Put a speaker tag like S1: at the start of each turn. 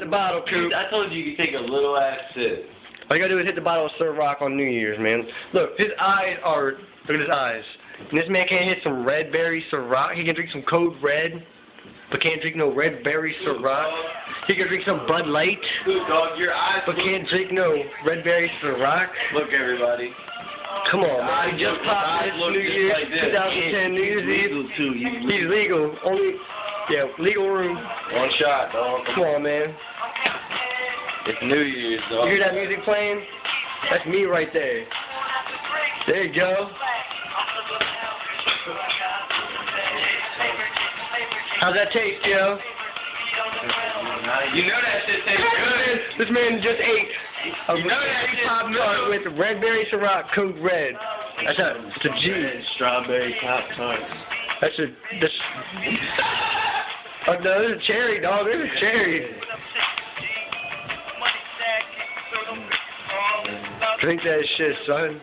S1: the bottle, Coop.
S2: I told you you could take a little ass sip.
S1: All you gotta do is hit the bottle of Ciroc on New Year's, man. Look, his eyes are, look at his eyes. And this man can't hit some red berry Ciroc. He can drink some Code Red, but can't drink no red berry Ciroc. He can drink some Bud Light,
S2: Dog, your eyes
S1: but can't drink no red berry Ciroc.
S2: Look, everybody.
S1: Come on, man. He just popped this New Year's,
S2: like
S1: 2010 New Year's Eve.
S2: Legal too.
S1: He's legal. Only, yeah, legal room.
S2: One shot, dog.
S1: Come on, man.
S2: It's New Year's, dog.
S1: You hear that music playing? That's me right there. There you go. How's that taste, yo?
S2: You know that shit tastes good.
S1: This man just ate a
S2: You know that shit
S1: Pop Tart with red berry Ciroc Code Red. That's a G.
S2: Strawberry Pop Tarts.
S1: That's oh no, there's a cherry, dog. There's a cherry. Drink that shit, son.